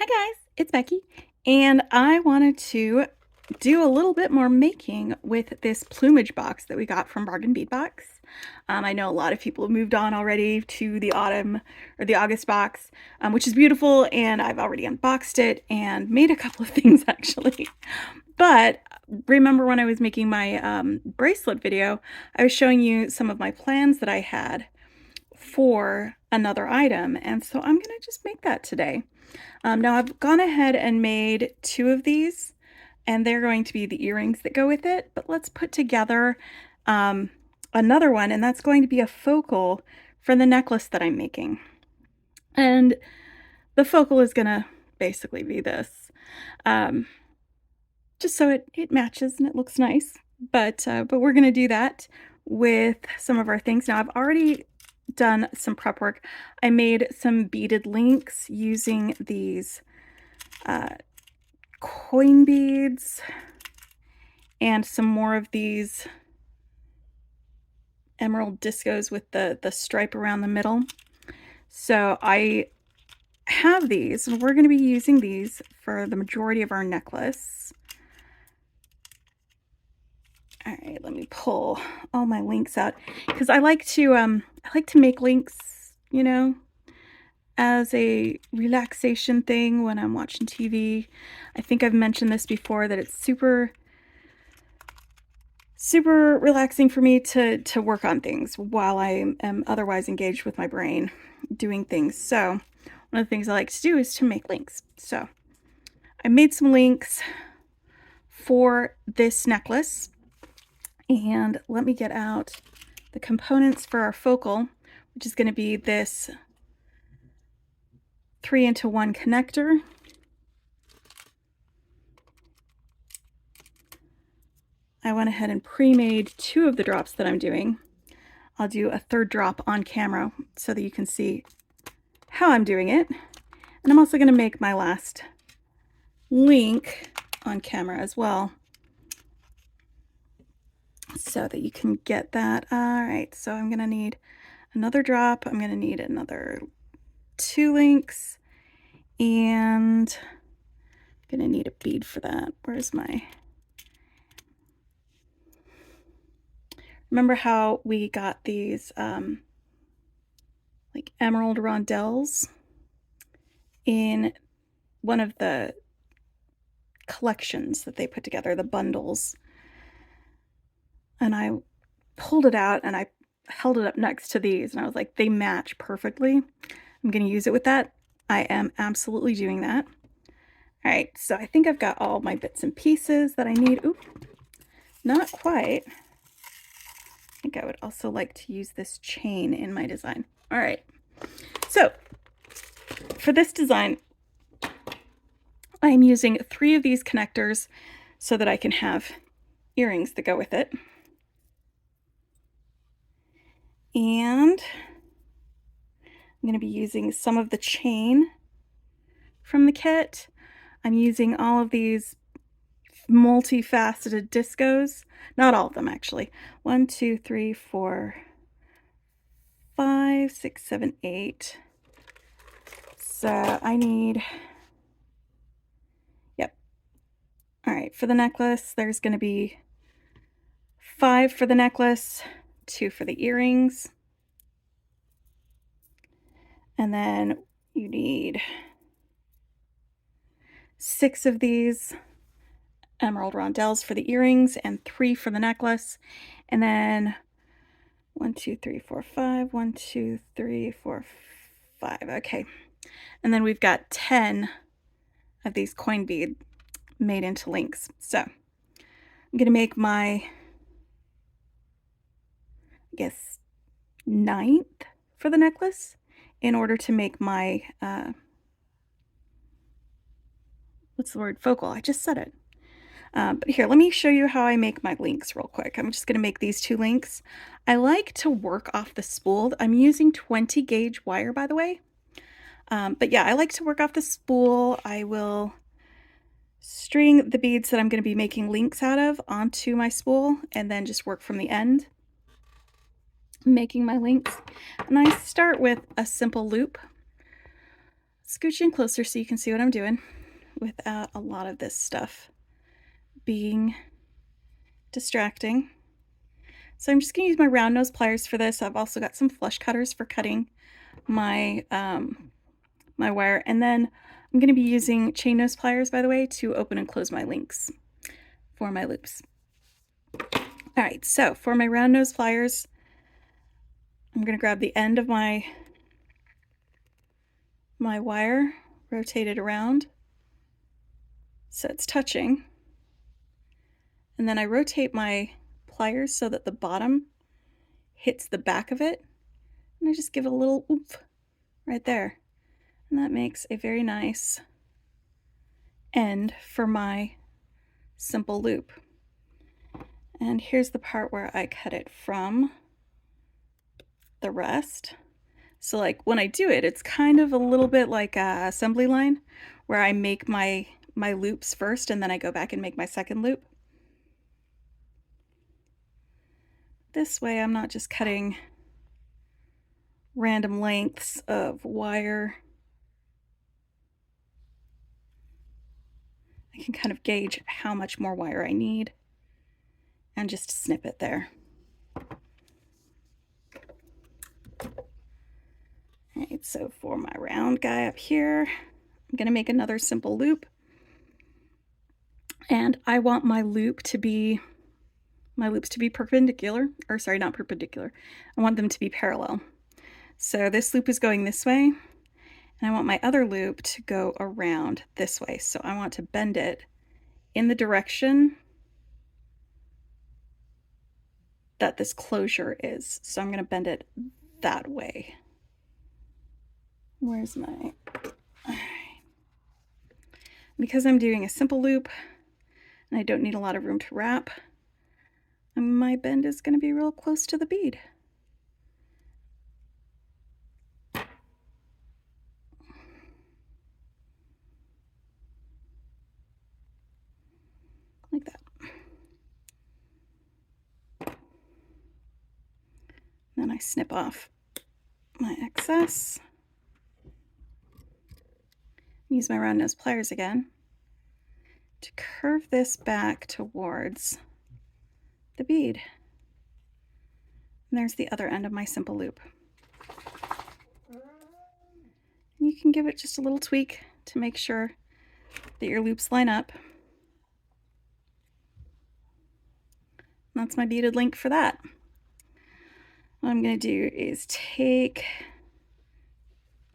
Hi guys, it's Becky, and I wanted to do a little bit more making with this plumage box that we got from Bargain Bead Box. I know a lot of people have moved on already to the autumn or the August box, which is beautiful, and I've already unboxed it and made a couple of things actually. But remember when I was making my bracelet video, I was showing you some of my plans that I had for another item, and so I'm gonna just make that today. Now I've gone ahead and made two of these, and they're going to be the earrings that go with it, but let's put together um, another one, and that's going to be a focal for the necklace that I'm making. And the focal is gonna basically be this, um, just so it matches and it looks nice. But we're gonna do that with some of our things. Now I've already done some prep work. I made some beaded links using these uh, coin beads and some more of these emerald discos with the stripe around the middle. So I have these, and we're going to be using these for the majority of our necklace. All right, let me pull all my links out because I like to make links, you know, as a relaxation thing when I'm watching TV. I think I've mentioned this before that it's super relaxing for me to work on things while I am otherwise engaged with my brain doing things. So one of the things I like to do is to make links. So I made some links for this necklace, and let me get out the components for our focal, which is going to be this 3-into-1 connector. I went ahead and pre-made two of the drops that I'm doing. I'll do a third drop on camera so that you can see how I'm doing it. And I'm also going to make my last link on camera as well so that you can get that. All right, so I'm going to need another drop. I'm going to need another 2 links, and I'm going to need a bead for that. Where's my... Remember how we got these like emerald rondelles in one of the collections that they put together, the bundles? And I pulled it out and I held it up next to these, and I was like, they match perfectly. I'm going to use it with that. I am absolutely doing that. All right, so I think I've got all my bits and pieces that I need. Oop, not quite. I think I would also like to use this chain in my design. All right, so for this design, I'm using 3 of these connectors so that I can have earrings that go with it. And I'm going to be using some of the chain from the kit. I'm using all of these multifaceted discos. Not all of them, actually. 1, 2, 3, 4, 5, 6, 7, 8. So I need... Yep. All right, for the necklace, there's going to be 5 for the necklace, 2 for the earrings. And then you need 6 of these emerald rondelles for the earrings and 3 for the necklace. And then 1, 2, 3, 4, 5. 1, 2, 3, 4, 5. Okay. And then we've got 10 of these coin bead made into links. So I'm going to make my, I guess, 9th for the necklace in order to make my, what's the word? Focal. I just said it. But here, let me show you how I make my links real quick. I'm just going to make these 2 links. I like to work off the spool. I'm using 20 gauge wire, by the way. But yeah, I like to work off the spool. I will string the beads that I'm going to be making links out of onto my spool and then just work from the end, making my links. And I start with a simple loop. scooch in closer so you can see what I'm doing without a lot of this stuff being distracting. So I'm just going to use my round nose pliers for this. I've also got some flush cutters for cutting my my wire, and then I'm going to be using chain nose pliers, by the way, to open and close my links for my loops. All right, so for my round nose pliers, I'm going to grab the end of my wire, rotate it around so it's touching, and then I rotate my pliers so that the bottom hits the back of it, and I just give it a little oomph right there, and that makes a very nice end for my simple loop. And here's the part where I cut it from the rest. So like when I do it, it's kind of a little bit like a assembly line where I make my loops first and then I go back and make my second loop. This way I'm not just cutting random lengths of wire. I can kind of gauge how much more wire I need and just snip it there. All right, so for my round guy up here, I'm going to make another simple loop. And I want my loops to be perpendicular, or sorry, not perpendicular. I want them to be parallel. So this loop is going this way, and I want my other loop to go around this way. So I want to bend it in the direction that this closure is. So I'm going to bend it that way. Where's my... All right. Because I'm doing a simple loop, and I don't need a lot of room to wrap, my bend is going to be real close to the bead. Like that. Then I snip off my excess. Use my round nose pliers again to curve this back towards the bead. And there's the other end of my simple loop. And you can give it just a little tweak to make sure that your loops line up. And that's my beaded link for that. What I'm going to do is take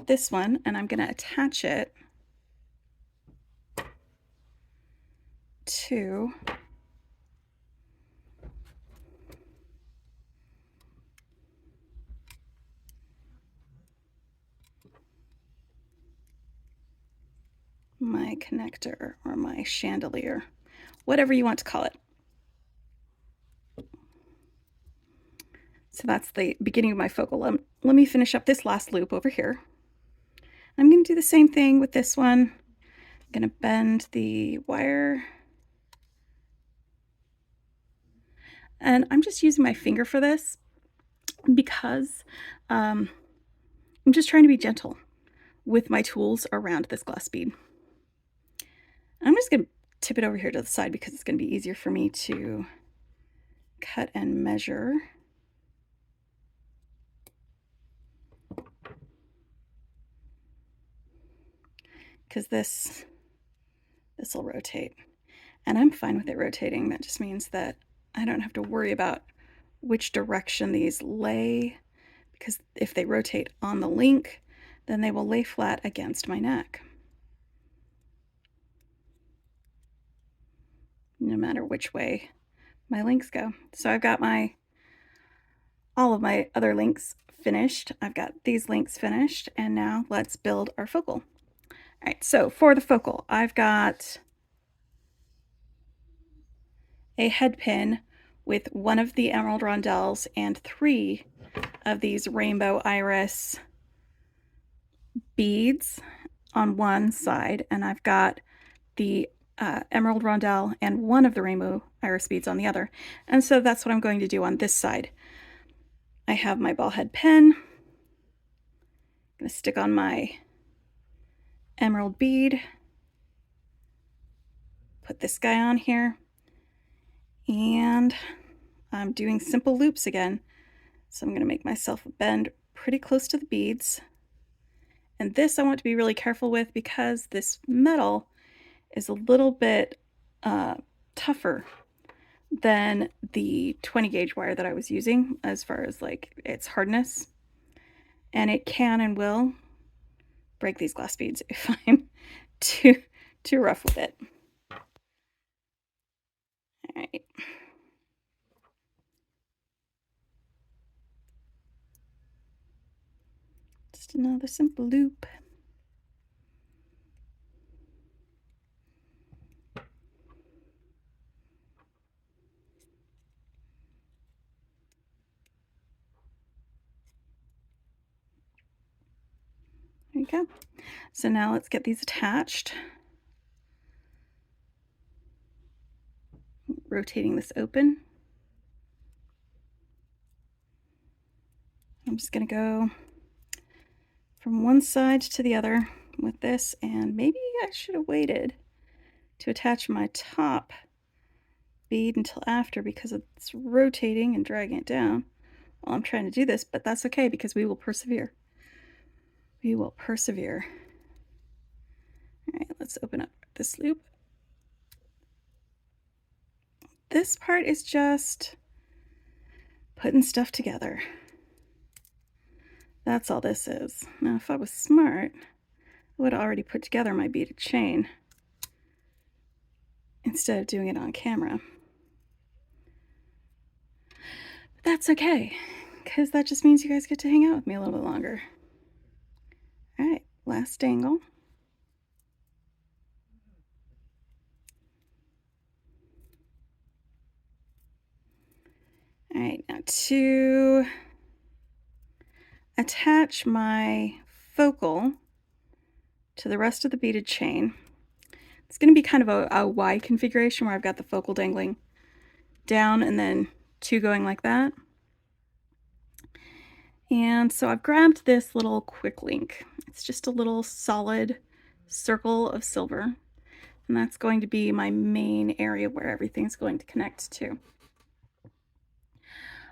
this one and I'm going to attach it to my connector or my chandelier, whatever you want to call it. So that's the beginning of my focal. Let me finish up this last loop over here. I'm going to do the same thing with this one. I'm going to bend the wire. And I'm just using my finger for this because I'm just trying to be gentle with my tools around this glass bead. I'm just going to tip it over here to the side because it's going to be easier for me to cut and measure. Because this will rotate, and I'm fine with it rotating. That just means that I don't have to worry about which direction these lay, because if they rotate on the link, then they will lay flat against my neck, no matter which way my links go. So I've got all of my other links finished. I've got these links finished, and now let's build our focal. All right, so for the focal, I've got a head pin with one of the emerald rondelles and 3 of these rainbow iris beads on one side, and I've got the emerald rondelle and 1 of the rainbow iris beads on the other. And so that's what I'm going to do on this side. I have my ball head pin. I'm going to stick on my emerald bead. Put this guy on here. And I'm doing simple loops again. So I'm going to make myself a bend pretty close to the beads. And this I want to be really careful with because this metal is a little bit tougher than the 20 gauge wire that I was using as far as like its hardness. And it can and will break these glass beads if I'm too rough with it. All right. Just another simple loop. There you go. So now let's get these attached. Rotating this open. I'm just going to go from one side to the other with this, and maybe I should have waited to attach my top bead until after because it's rotating and dragging it down while I'm trying to do this, but that's okay because we will persevere. We will persevere. All right, let's open up this loop. This part is just putting stuff together. That's all this is. Now, if I was smart, I would have already put together my beaded chain instead of doing it on camera. But that's okay, because that just means you guys get to hang out with me a little bit longer. All right, last angle. All right, now to attach my focal to the rest of the beaded chain, it's going to be kind of a Y configuration where I've got the focal dangling down and then two going like that. And so I've grabbed this little quick link. It's just a little solid circle of silver, and that's going to be my main area where everything's going to connect to.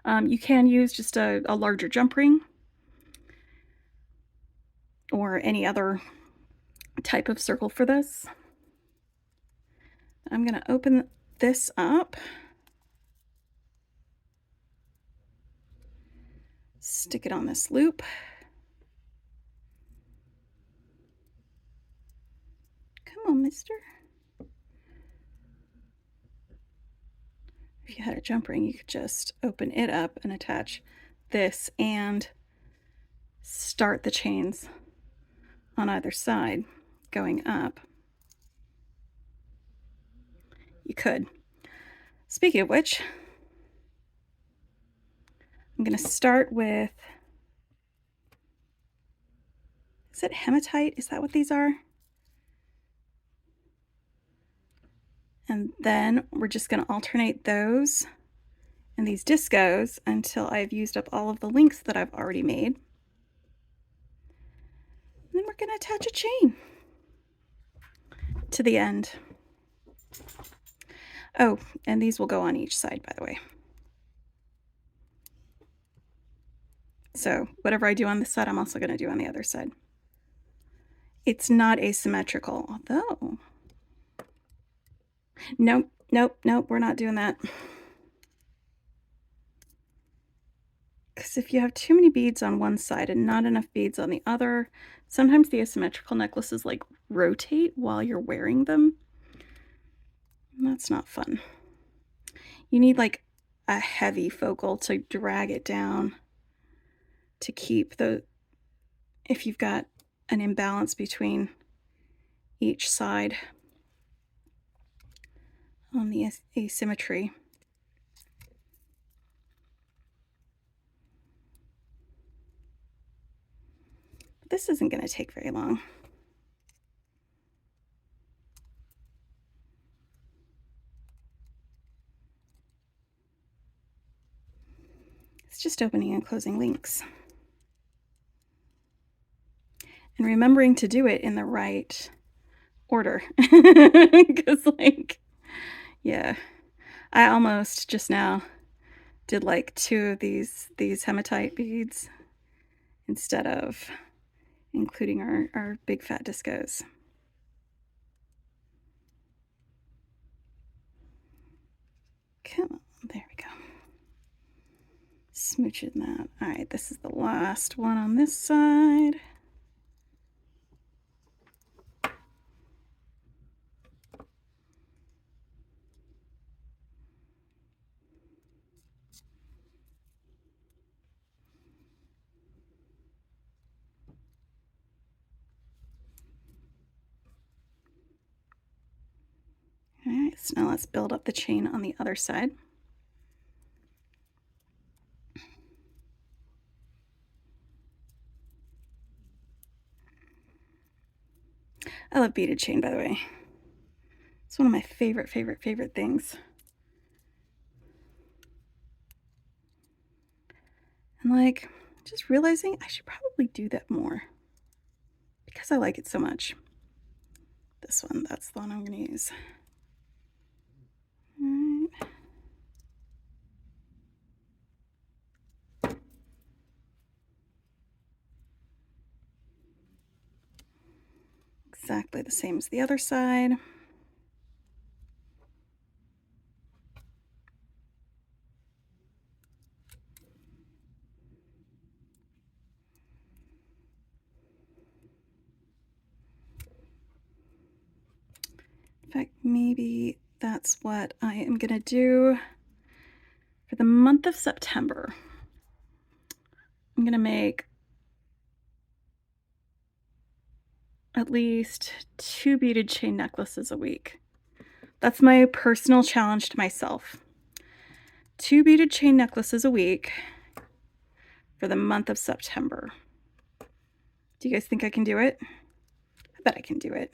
You can use just a larger jump ring or any other type of circle for this. I'm going to open this up, stick it on this loop. Come on, mister. If you had a jump ring, you could just open it up and attach this and start the chains on either side going up. You could. Speaking of which, I'm going to start with, is it hematite? Is that what these are? And then we're just going to alternate those and these discos until I've used up all of the links that I've already made. And then we're going to attach a chain to the end. Oh, and these will go on each side, by the way. So whatever I do on this side, I'm also going to do on the other side. It's not asymmetrical, although... Nope, nope, nope, we're not doing that. Because if you have too many beads on one side and not enough beads on the other, sometimes the asymmetrical necklaces like rotate while you're wearing them. And that's not fun. You need like a heavy focal to drag it down to keep the, if you've got an imbalance between each side on the asymmetry. But this isn't going to take very long. It's just opening and closing links. and remembering to do it in the right order. Because, like, yeah, I almost just now did like 2 of these hematite beads instead of including our big fat discos. Come on, there we go. Smooching that. All right, this is the last one on this side. All right, so now let's build up the chain on the other side. I love beaded chain, by the way. It's one of my favorite things. And like, just realizing I should probably do that more because I like it so much. This one, that's the one I'm going to use. All right. Exactly the same as the other side. In fact, maybe that's what I am going to do for the month of September. I'm going to make at least 2 beaded chain necklaces a week. That's my personal challenge to myself. 2 beaded chain necklaces a week for the month of September. Do you guys think I can do it? I bet I can do it.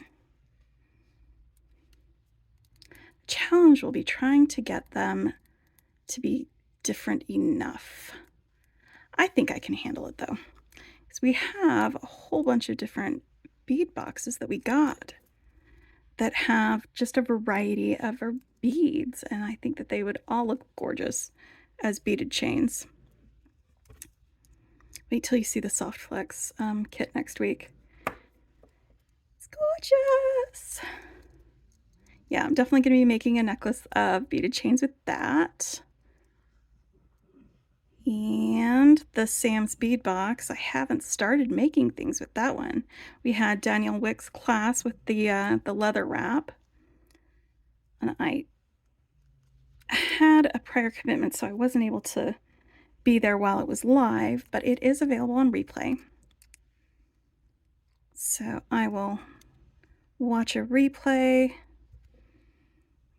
The challenge will be trying to get them to be different enough. I think I can handle it though, because we have a whole bunch of different bead boxes that we got that have just a variety of our beads, and I think that they would all look gorgeous as beaded chains. Wait till you see the Soft Flex kit next week. It's gorgeous. Yeah, I'm definitely going to be making a necklace of beaded chains with that. And the Sam's bead box, I haven't started making things with that one. We had Daniel Wick's class with the leather wrap, and I had a prior commitment, so I wasn't able to be there while it was live, but it is available on replay. So I will watch a replay,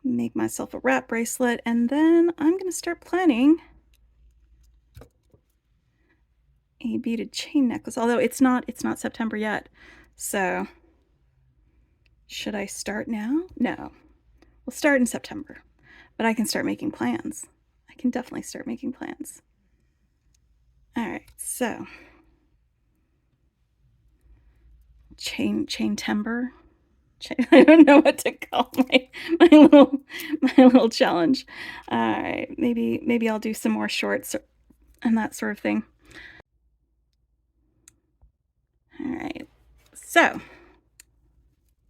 make myself a wrap bracelet, and then I'm going to start planning a beaded chain necklace, although it's not September yet. So should I start now? No. We'll start in September, but I can start making plans. I can definitely start making plans. All right, so chain timber. I don't know what to call my little challenge. All right, maybe I'll do some more shorts and that sort of thing. All right, so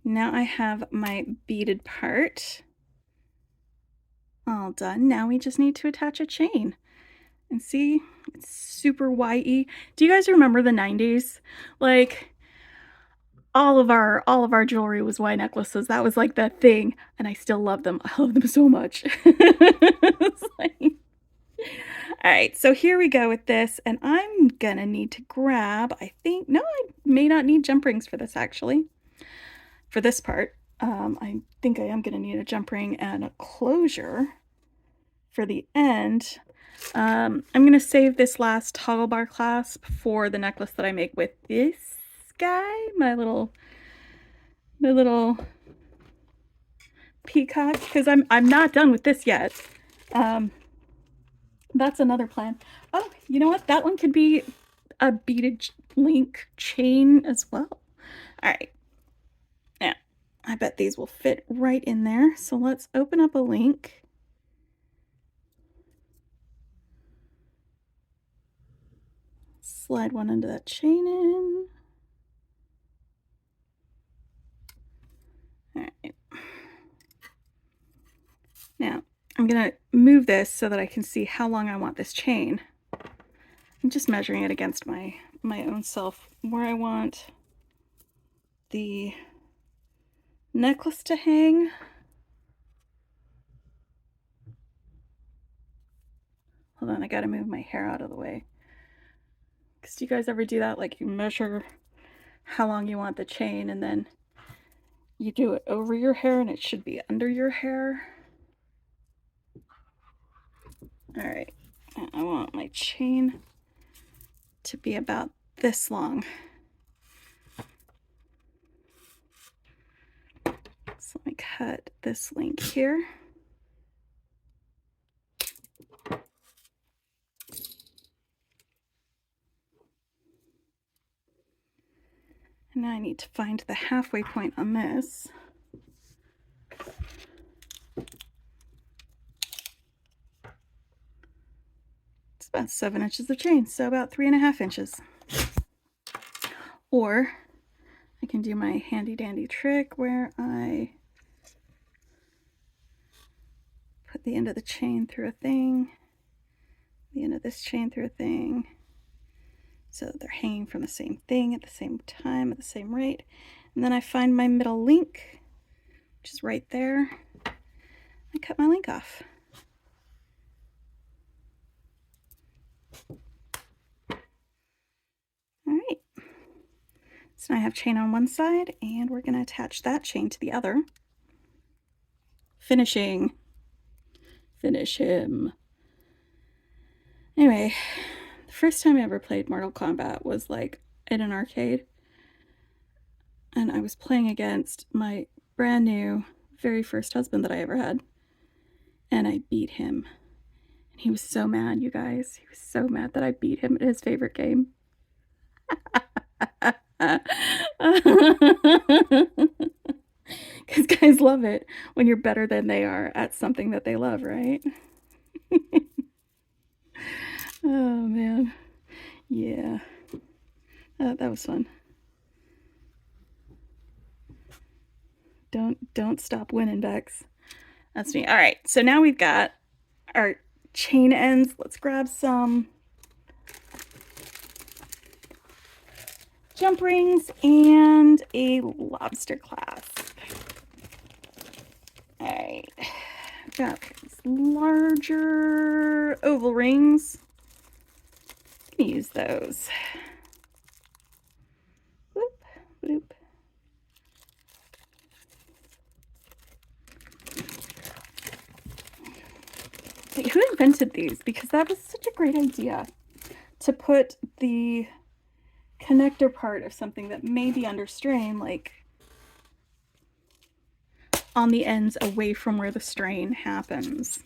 now I have my beaded part all done. Now we just need to attach a chain. And see, it's super YE. Do you guys remember the 90s? Like all of our jewelry was Y necklaces. That was like the thing, and I still love them. I love them so much. Like, all right, so here we go with this, and I'm gonna need to grab, I think, no, I may not need jump rings for this actually. For this part, I think I am gonna need a jump ring and a closure for the end. I'm gonna save this last toggle bar clasp for the necklace that I make with this guy, my little peacock, because I'm not done with this yet. That's another plan. Oh, you know what? That one could be a beaded link chain as well. All right. Now, I bet these will fit right in there. So let's open up a link. Slide one into that chain in. All right. Now, I'm going to move this so that I can see how long I want this chain. I'm just measuring it against my own self, where I want the necklace to hang. Hold on, I gotta move my hair out of the way. Because do you guys ever do that? Like you measure how long you want the chain and then you do it over your hair and it should be under your hair. All right, I want my chain to be about this long. So let me cut this link here. And now I need to find the halfway point on this. It's about 7 inches of chain, so about 3.5 inches. Or I can do my handy dandy trick where I put the end of the chain through a thing, the end of this chain through a thing, so that they're hanging from the same thing at the same time, at the same rate. And then I find my middle link, which is right there. I cut my link off. All right. So now I have chain on one side, and we're going to attach that chain to the other. Finishing. Finish him. Anyway, the first time I ever played Mortal Kombat was like in an arcade. And I was playing against my brand new, very first husband that I ever had. And I beat him. And he was so mad, you guys. He was so mad that I beat him at his favorite game. Because guys love it when you're better than they are at something that they love, right? Oh, man. Yeah. That was fun. Don't stop winning, Bex. That's me. All right, so now we've got our chain ends. Let's grab some jump rings and a lobster clasp. All right, I've got these larger oval rings. I'm gonna use those. Whoop, whoop. Wait, who invented these? Because that was such a great idea to put the connector part of something that may be under strain, like on the ends away from where the strain happens.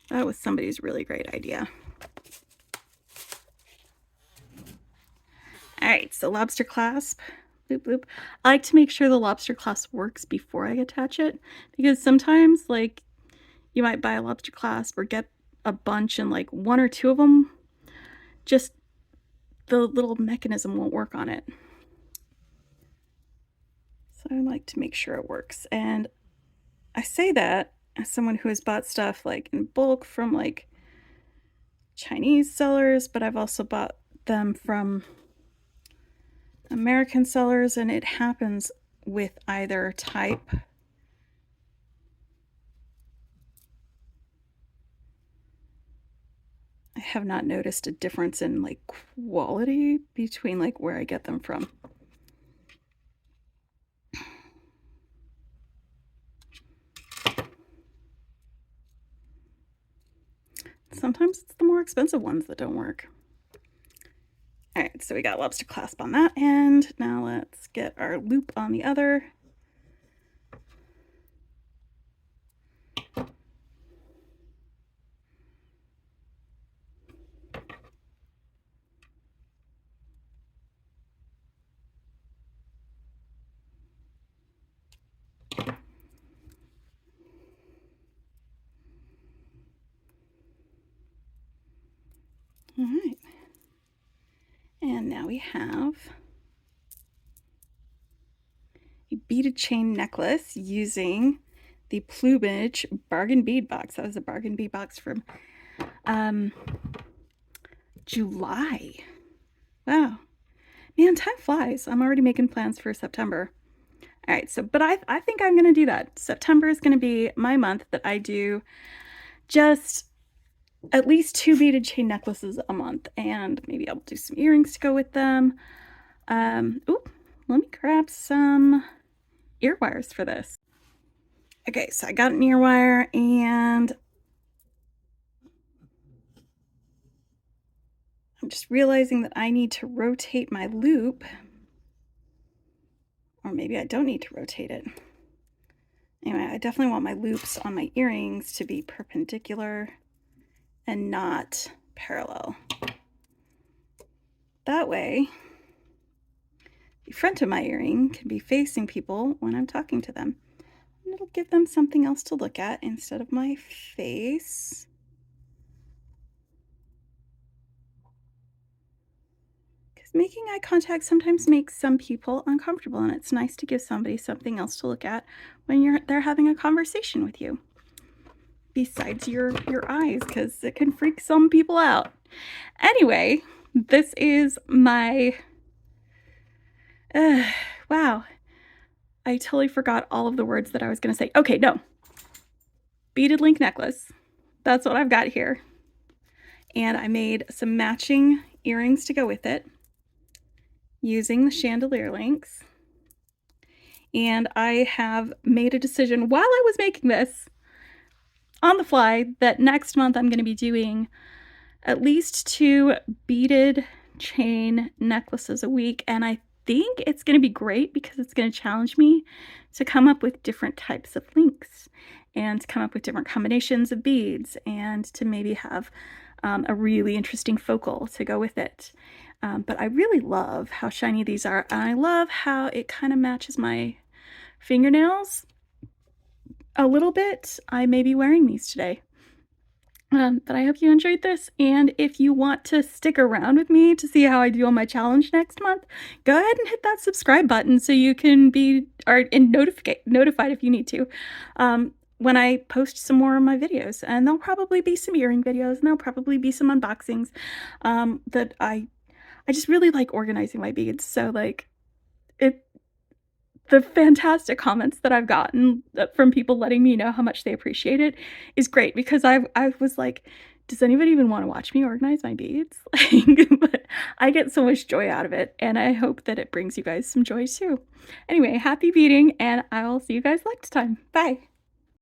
That was somebody's really great idea. All right, so lobster clasp. Boop, boop. I like to make sure the lobster clasp works before I attach it, because sometimes, like, you might buy a lobster clasp or get a bunch and, like, one or two of them, just the little mechanism won't work on it. So I like to make sure it works. And I say that as someone who has bought stuff like in bulk from like Chinese sellers, but I've also bought them from American sellers, and it happens with either type. I have not noticed a difference in like quality between like where I get them from. Sometimes it's the more expensive ones that don't work. All right, so we got lobster clasp on that end. Now let's get our loop on the other. we have a beaded chain necklace using the Plumage Bargain Bead Box. That was a bargain bead box from July. Wow. Man, time flies. I'm already making plans for September. All right, but I think I'm going to do that. September is going to be my month that I do just at least 2 beaded chain necklaces a month, and maybe I'll do some earrings to go with them. Ooh, let me grab some ear wires for this. Okay, so I got an ear wire, and I'm just realizing that I need to rotate my loop, or maybe I don't need to rotate it. Anyway, I definitely want my loops on my earrings to be perpendicular and not parallel. That way, the front of my earring can be facing people when I'm talking to them. And it'll give them something else to look at instead of my face. Because making eye contact sometimes makes some people uncomfortable, and it's nice to give somebody something else to look at when they're having a conversation with you. Besides your eyes, because it can freak some people out. Anyway, this is my wow, I totally forgot all of the words that I was going to say. Okay, no, beaded link necklace. That's what I've got here, and I made some matching earrings to go with it using the chandelier links. And I have made a decision while I was making this on the fly that next month I'm going to be doing at least 2 beaded chain necklaces a week, and I think it's going to be great because it's going to challenge me to come up with different types of links and to come up with different combinations of beads and to maybe have a really interesting focal to go with it. But I really love how shiny these are, and I love how it kind of matches my fingernails a little bit. I may be wearing these today. But I hope you enjoyed this, and if you want to stick around with me to see how I do on my challenge next month, go ahead and hit that subscribe button so you can be notified if you need to when I post some more of my videos. And there'll probably be some earring videos, and there'll probably be some unboxings that I just really like organizing my beads. So like the fantastic comments that I've gotten from people letting me know how much they appreciate it is great, because I was like, does anybody even want to watch me organize my beads? But I get so much joy out of it, and I hope that it brings you guys some joy too. Anyway, happy beading, and I will see you guys next time. Bye.